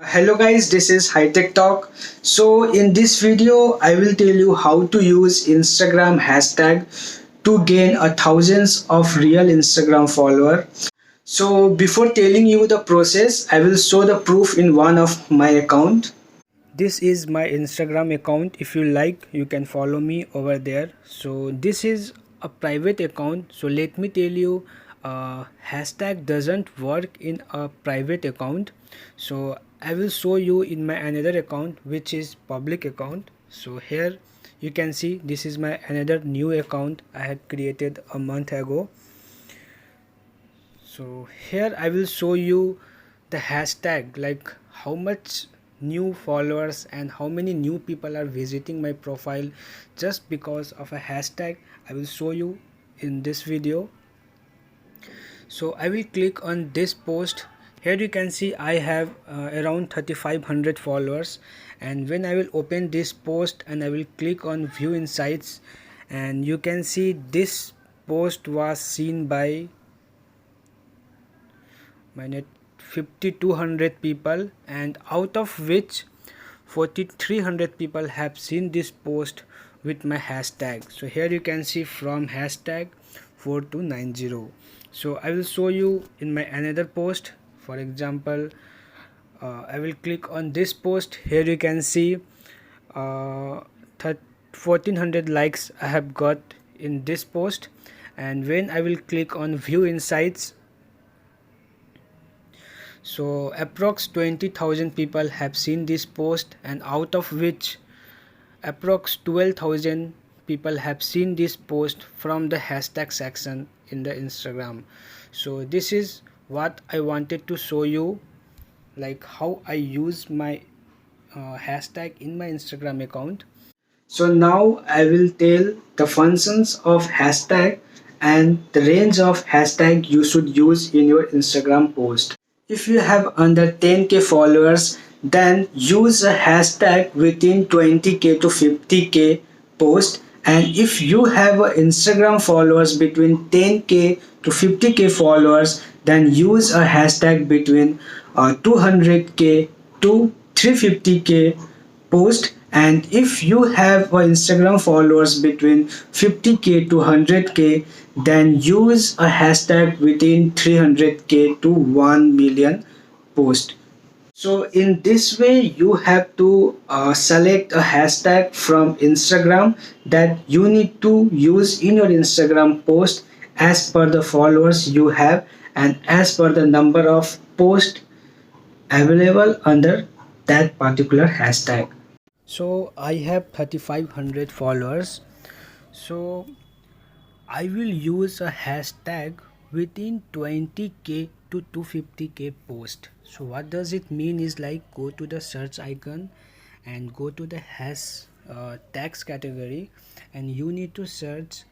Hello guys, this is High Tech Talk. So in this video, I will tell you how to use Instagram hashtag to gain a thousands of real Instagram follower. So before telling you the process, I will show the proof in one of my account. This is my Instagram account. If you like, you can follow me over there. So this is a private account. So let me tell you, hashtag doesn't work in a private account. So I will show you in my another account, which is public account. So here you can see this is my another new account I had created a month ago. So here I will show you the hashtag, like how much new followers and how many new people are visiting my profile just because of a hashtag. I will show you in this video. So I will click on this post. Here you can see I have around 3500 followers, and when I will open this post and I will click on view insights, and you can see this post was seen by my net 5200 people, and out of which 4300 people have seen this post with my hashtag. So here you can see from hashtag 4290. So I will show you in my another post. For example, I will click on this post. Here you can see 1400 likes I have got in this post, and when I will click on view insights, so approx 20,000 people have seen this post, and out of which approx 12,000 people have seen this post from the hashtag section in the Instagram. So this is what I wanted to show you, like how I use my hashtag in my Instagram account. So now I will tell the functions of hashtag and the range of hashtag you should use in your Instagram post. If you have under 10k followers, then use a hashtag within 20k to 50k post. And if you have a Instagram followers between 10k to 50k followers, then use a hashtag between 200k to 350k post. And if you have Instagram followers between 50k to 100k, then use a hashtag within 300k to 1 million post. So in this way you have to select a hashtag from Instagram that you need to use in your Instagram post as per the followers you have and as per the number of posts available under that particular hashtag. So I have 3500 followers. So I will use a hashtag within 20k to 250k post. So what does it mean is, like, go to the search icon and go to the tags category, and you need to search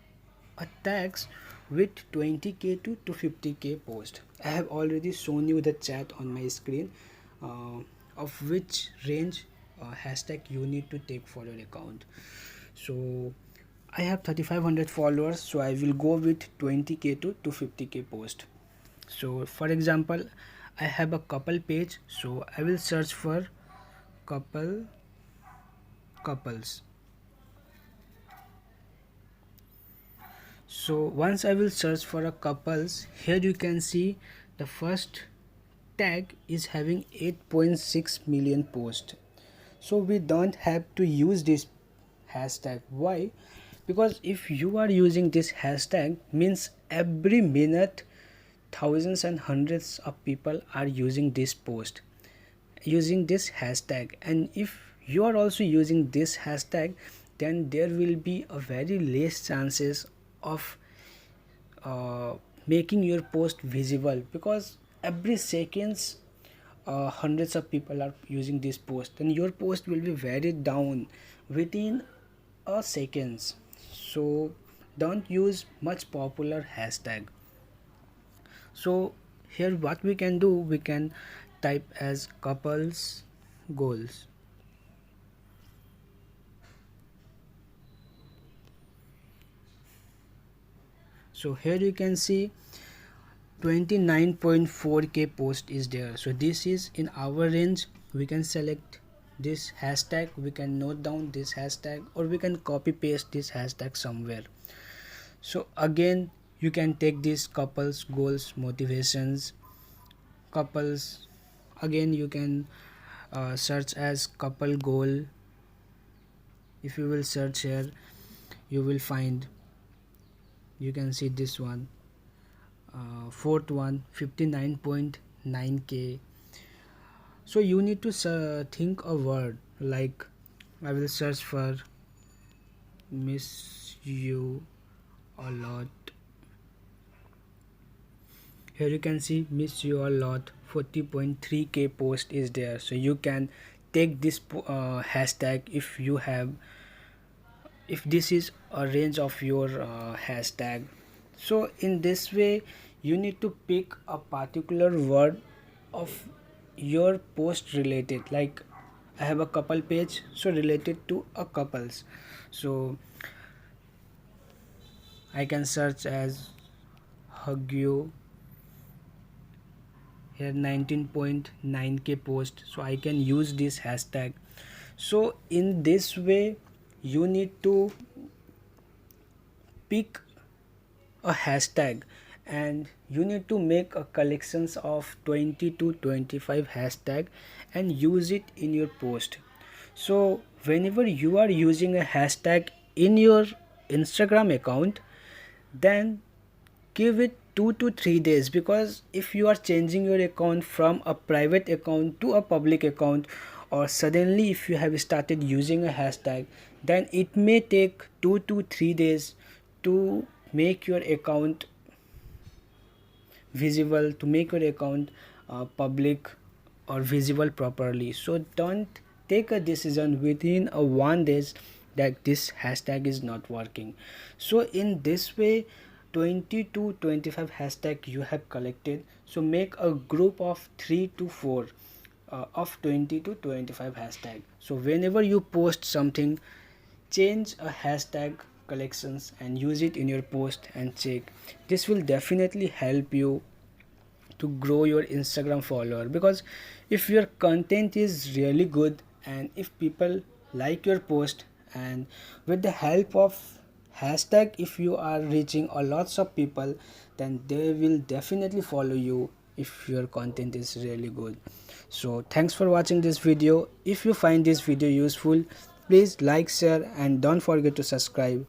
a tags with 20k to 250k post. I have already shown you the chat on my screen, of which range hashtag you need to take for your account. So I have 3500 followers, so I will go with 20k to 250k post. So for example, I have a couple page, so I will search for couples. So once I will search for a couples, here you can see the first tag is having 8.6 million posts. So we don't have to use this hashtag. Why? Because if you are using this hashtag, means every minute thousands and hundreds of people are using this post, using this hashtag. And if you are also using this hashtag, then there will be a very less chances of making your post visible, because every seconds hundreds of people are using this post, and your post will be very down within a seconds. So don't use much popular hashtag. So here what we can do, we can type as couples goals. So here you can see 29.4k post is there. So this is in our range. We can select this hashtag, we can note down this hashtag, or we can copy paste this hashtag somewhere. So again, you can take this couples goals motivations couples. Again, you can search as couple goal. If you will search here, you will find, you can see this one, fourth one, 59.9k. So you need to think a word like, I will search for miss you a lot. Here you can see miss you a lot, 40.3k post is there. So you can take this hashtag if you have, if this is a range of your hashtag. So in this way, you need to pick a particular word of your post related. Like I have a couple page, so related to a couples, so I can search as hug you. Here 19.9k post, so I can use this hashtag. So in this way, you need to pick a hashtag and you need to make a collections of 20 to 25 hashtag and use it in your post. So whenever you are using a hashtag in your Instagram account, then give it 2 to 3 days, because if you are changing your account from a private account to a public account, or suddenly if you have started using a hashtag, then it may take 2 to 3 days to make your account visible, to make your account public or visible properly. So don't take a decision within a 1 days that this hashtag is not working. So in this way, 20 to 25 hashtag you have collected. So make a group of 3 to 4 of 20 to 25 hashtag. So whenever you post something, change a hashtag collections and use it in your post and check. This will definitely help you to grow your Instagram follower, because if your content is really good and if people like your post, and with the help of hashtag, if you are reaching a lots of people, then they will definitely follow you if your content is really good. So thanks for watching this video. If you find this video useful, please like, share, and don't forget to subscribe.